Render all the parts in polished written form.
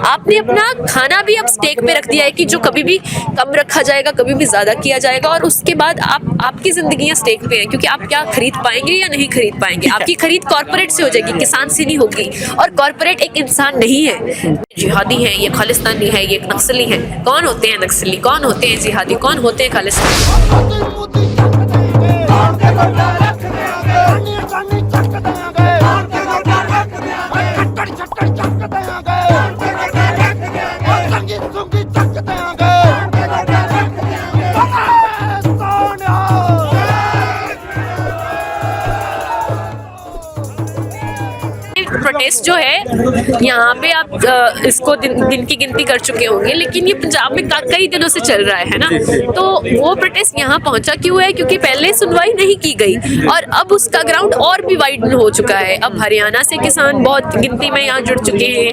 आपने अपना खाना भी अब स्टेक पे रख दिया है कि जो कभी भी कम रखा जाएगा, कभी भी ज्यादा किया जाएगा, और उसके बाद आपकी जिंदगियां स्टेक पे हैं, क्योंकि आप क्या खरीद पाएंगे या नहीं खरीद पाएंगे। आपकी खरीद कॉर्पोरेट से हो जाएगी, किसान से नहीं होगी, और कॉर्पोरेट एक इंसान नहीं है। जिहादी है, ये खालिस्तानी है, ये नक्सली है। कौन होते हैं नक्सली, कौन होते हैं जिहादी, कौन होते हैं खालिस्तानी? प्रोटेस्ट जो है यहाँ पे आप इसको दिन की गिनती कर चुके होंगे, लेकिन ये पंजाब में कई दिनों से चल रहा है ना। तो वो प्रोटेस्ट यहाँ पहुंचा क्यों है? क्योंकि पहले सुनवाई नहीं की गई और अब उसका ग्राउंड और भी वाइडन हो चुका है। अब हरियाणा से किसान बहुत गिनती में यहाँ जुड़ चुके हैं,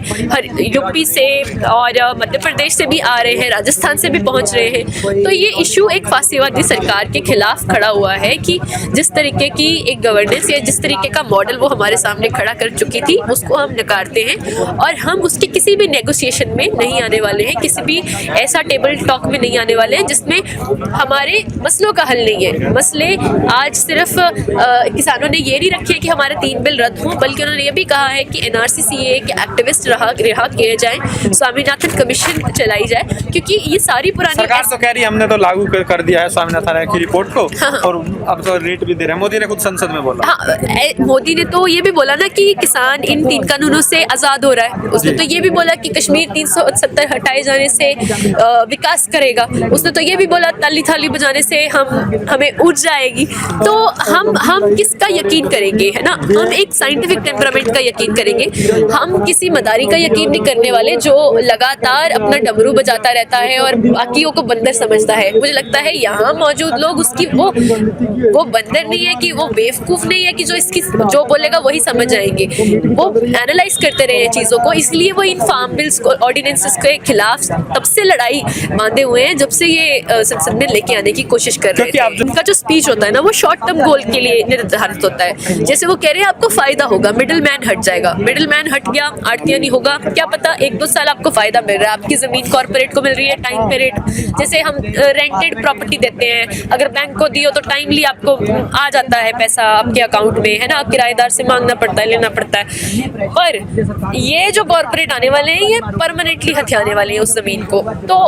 यूपी से और मध्य प्रदेश से भी आ रहे हैं, राजस्थान से भी पहुंच रहे हैं। तो ये इशू एक फासीवादी सरकार के खिलाफ खड़ा हुआ है कि जिस तरीके की एक गवर्नेंस या जिस तरीके का मॉडल वो हमारे सामने खड़ा कर चुकी थी, उसको हम नकारते हैं और हम उसके किसी भी नेगोशिएशन में नहीं आने वाले हैं, किसी भी ऐसा टेबल टॉक में नहीं आने वाले हैं जिसमें हमारे मसलों का हल नहीं है। मसले आज सिर्फ किसानों ने ये नहीं रखे कि हमारे 3 बिल रद्द हों, बल्कि उन्होंने ये भी कहा है कि NRC CAA के एक्टिविस्ट रिहा किए जाएं, स्वामीनाथन कमीशन चलाई जाए, क्योंकि ये सारी पुरानी सरकार तो कह रही है हमने तो लागू कर दिया है स्वामीनाथन की रिपोर्ट को। हाँ। और अब तो रेट भी दे रहे हैं। मोदी ने खुद संसद में बोला। हाँ, मोदी ने तो ये भी बोला ना कि किसान इन 3 कानूनों से आजाद हो रहा है। उसने तो ये भी बोला कि कश्मीर 370 हटाए जाने से विकास करेगा। उसने तो ये भी बोला ताली थाली बजाने से हमें ऊर्जा आएगी। तो हम किसका यकीन करेंगे, है ना? हम एक साइंटिफिक टेम्परामेंट का यकीन करेंगे। हम किसी मदारी का यकीन नहीं करने वाले जो लगातार अपना डमरू बजाता रहता है और बाकियों को बंदर समझता है। मुझे लगता है यहाँ मौजूद लोग उसकी वो बंदर नहीं है, कि वो बेवकूफ नहीं है कि जो बोलेगा वही समझ जाएंगे। वो एनालाइज करते रहे चीजों को, इसलिए वो इन फार्म बिल्स को, ऑर्डिनेंसेस के खिलाफ तब से लड़ाई बांधे हुए हैं जब से ये संसद में लेके आने की कोशिश कर रहे थे। उनका जो स्पीच होता है ना, वो शॉर्ट टर्म गोल के लिए निर्धारित होता है। जैसे वो कह रहे हैं आपको फायदा होगा, मिडिल मैन हट जाएगा। मिडिल मैन हट गया, आड़तियां नहीं होगा, क्या पता 1-2 साल आपको फायदा मिल रहा है, आपकी जमीन कॉर्पोरेट को मिल रही है टाइम पे रेट। जैसे हम रेंटेड प्रॉपर्टी देते हैं, अगर बैंक को दियो तो टाइमली आपको आ जाता है पैसा आपके अकाउंट में, है ना? किराएदार से मांगना पड़ता है, लेना पड़ता है। पर ये जो कॉर्पोरेट आने वाले हैं, ये परमानेंटली हथियाने वाले हैं उस जमीन को। तो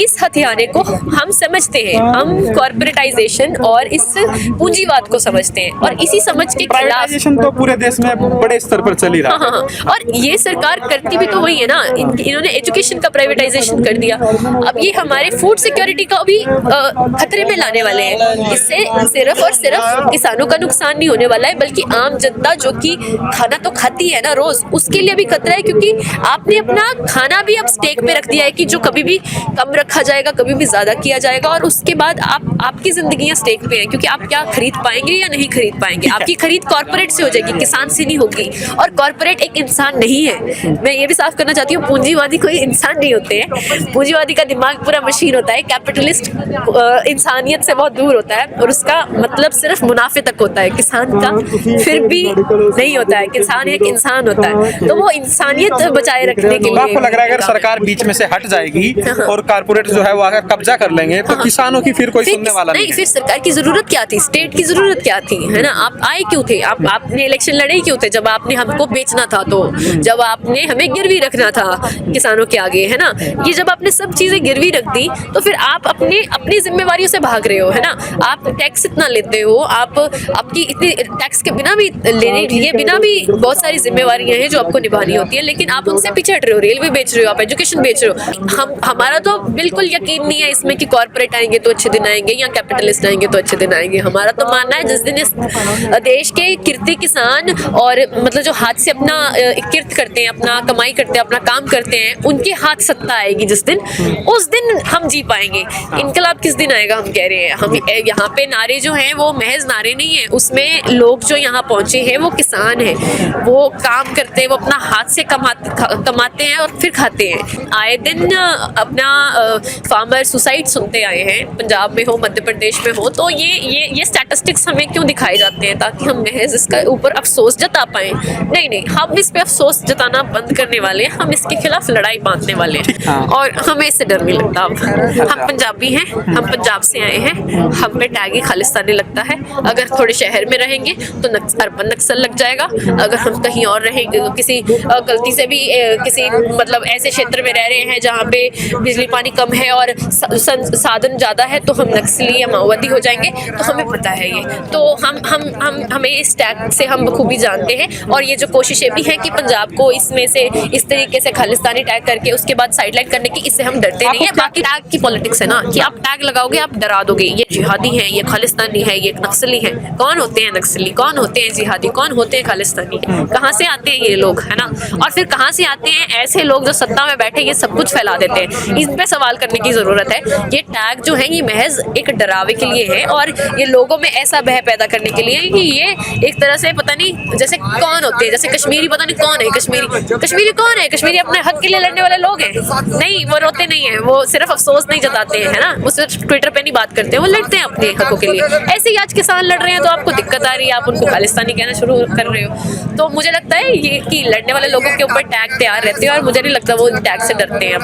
इस हथियाने को हम समझते हैं, हम कॉर्पोरेटाइजेशन और इस पूंजीवाद को समझते हैं, और इसी समझ के खिलाफ तो पूरे देश में बड़े स्तर पर चल ही रहा है। हाँ। और ये सरकार करती भी तो वही है ना। इन्होंने एजुकेशन का प्राइवेटाइजेशन कर दिया। अब ये हमारे फूड सिक्योरिटी का भी खतरे में लाने वाले हैं। इससे सिर्फ और सिर्फ किसानों का नुकसान नहीं होने वाला है, बल्कि आम जनता जो कि खाना तो खाती है ना रोज, उसके लिए भी खतरा है, क्योंकि आपने अपना खाना भी अब स्टेक पे रख दिया है कि जो कभी भी कम रखा जाएगा, कभी भी ज्यादा किया जाएगा, और उसके बाद आपकी जिंदगियां स्टेक पे हैं, क्योंकि आप क्या खरीद पाएंगे या नहीं खरीद पाएंगे। आपकी खरीद कॉर्पोरेट से हो जाएगी, किसान से नहीं होगी, और कॉर्पोरेट एक इंसान नहीं है। मैं ये भी साफ करना चाहती हूँ, पूंजीवादी कोई इंसान नहीं होते हैं। पूंजीवादी का दिमाग पूरा मशीन होता है। कैपिटलिस्ट इंसानियत से बहुत दूर होता है और उसका मतलब सिर्फ मुनाफे तक होता है। किसान का फिर भी नहीं होता है, किसान एक इंसान होता है। तो वो इंसानियत बचाए रखने के लिए आपको लग रहा है अगर सरकार बीच में से हट जाएगी और कारपोरेट जो है वो अगर कब्जा कर लेंगे तो किसानों की फिर कोई सुनने वाला नहीं है। फिर सरकार की जरूरत क्या थी, स्टेट की जरूरत क्या थी, है ना? आप आए क्यों थे? आपने इलेक्शन लड़े क्यों थे? जब आपने हमको बेचना था, तो जब आपने हमें गिरवी रखना था किसानों के आगे, है ना? ये जब आपने सब चीजें गिरवी रख दी, तो फिर आप अपनी जिम्मेवारियों से भाग रहे हो, है ना? आप टैक्स इतना लेते हो, आप आपकी इतनी टैक्स के बिना भी लेने लिए बिना भी बहुत सारी जिम्मेवारियां हैं जो आपको निभानी होती है, लेकिन आप उनसे पिछड़ रहे हो। रेलवे बेच रहे हो, आप एजुकेशन बेच रहे हो। हमारा तो बिल्कुल यकीन नहीं है इसमें कि कॉर्पोरेट आएंगे तो अच्छे दिन आएंगे या कैपिटलिस्ट आएंगे तो अच्छे दिन आएंगे। हमारा तो मानना है जिस दिन इस देश के किरती किसान और मतलब जो हाथ से अपना किर्त करते हैं, अपना कमाई करते हैं, अपना काम करते हैं, उनके हाथ सत्ता आएगी जिस दिन, उस दिन हम जी पाएंगे। इनकलाब किस दिन आएगा हम कह रहे हैं। हम यहाँ पे नारे जो हैं वो महज नारे नहीं है, उसमें लोग जो यहाँ पहुंचे हैं वो किसान हैं, वो काम करते हैं, वो अपना हाथ से कमाते हैं और फिर खाते हैं। आए दिन अपना फार्मर सुसाइड सुनते आए हैं, पंजाब में हो, मध्य प्रदेश में हो, तो ये स्टैटिस्टिक्स हमें क्यों दिखाए जाते हैं? ताकि हम महज इसका ऊपर अफसोस जता पाएं। नहीं, हम इस पे अफसोस जताना बंद करने वाले हैं, हम इसके खिलाफ लड़ाई बांधने वाले हैं। और हमें इससे डर नहीं लगता। अब हम पंजाबी हैं, हम पंजाब से आए हैं, हम पे टैग ही खालिस्तानी लगता है। अगर थोड़े शहर में रहेंगे तो अर्बन नक्सल लग जाएगा। अगर हम कहीं और रहेंगे, किसी गलती से भी किसी मतलब ऐसे क्षेत्र में रह रहे हैं जहाँ पे बिजली पानी कम है और साधन ज़्यादा है, तो हम नक्सली या माओवादी हो जाएंगे। तो हमें पता है ये, तो हमें इस टैग से हम बखूबी जानते हैं। और ये जो कोशिशें भी हैं कि पंजाब को इसमें से इस तरीके से खालिस्तानी टैग करके उसके बाद साइडलाइन करने की, इससे हम डरते नहीं है। बाकी टैग की पॉलिटिक्स है ना, कि आप टैग लगाओगे, आप डरा दोगे, ये जिहादी है, ये खालिस्तानी है, ये नक्सली है। कौन होते हैं नक्सली, कौन होते हैं जिहादी, कौन होते हैं खालिस्तानी, कहाँ से आते हैं ये लोग, है ना? और फिर कहाँ से आते हैं ऐसे लोग जो सत्ता में बैठे ये सब कुछ फैला देते हैं? इन पे सवाल करने की जरूरत है। ये टैग जो है ये महज एक डरावे के लिए है और ये लोगों में ऐसा भय पैदा करने के लिए है कि ये एक तरह से पता नहीं जैसे कौन होते हैं, जैसे कश्मीरी, पता नहीं कौन है कश्मीरी कौन है? कश्मीरी अपने हक के लिए लड़ने वाले लोग हैं। नहीं, वो रोते नहीं है, वो सिर्फ अफसोस नहीं जताते हैं, है ना? वो सिर्फ ट्विटर पे नहीं बात करते हैं, वो लड़ते हैं अपने हकों के लिए। ऐसे ही आज किसान लड़ रहे हैं तो आपको दिक्कत आ रही है, आप उनको खालिस्तानी कहना शुरू कर रहे हो। तो मुझे लगता है ये कि लड़ने वाले लोगों के ऊपर टैग तैयार रहते हैं और मुझे नहीं लगता वो टैग से डरते हैं।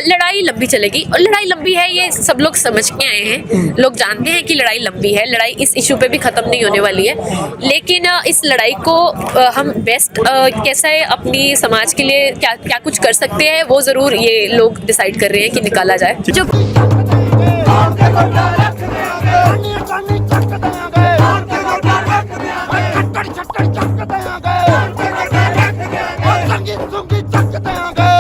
लड़ाई लंबी चलेगी और लड़ाई लंबी है, ये सब लोग समझ के आए हैं। लोग जानते हैं कि लड़ाई लंबी है, लड़ाई इस इशू पे भी खत्म नहीं होने वाली है। लेकिन इस लड़ाई को हम बेस्ट कैसे अपनी समाज के लिए क्या कुछ कर सकते हैं, वो जरूर ये लोग डिसाइड कर रहे हैं कि निकाला जाए। जो ਚੱਕ ਦਿਆਂਗੇ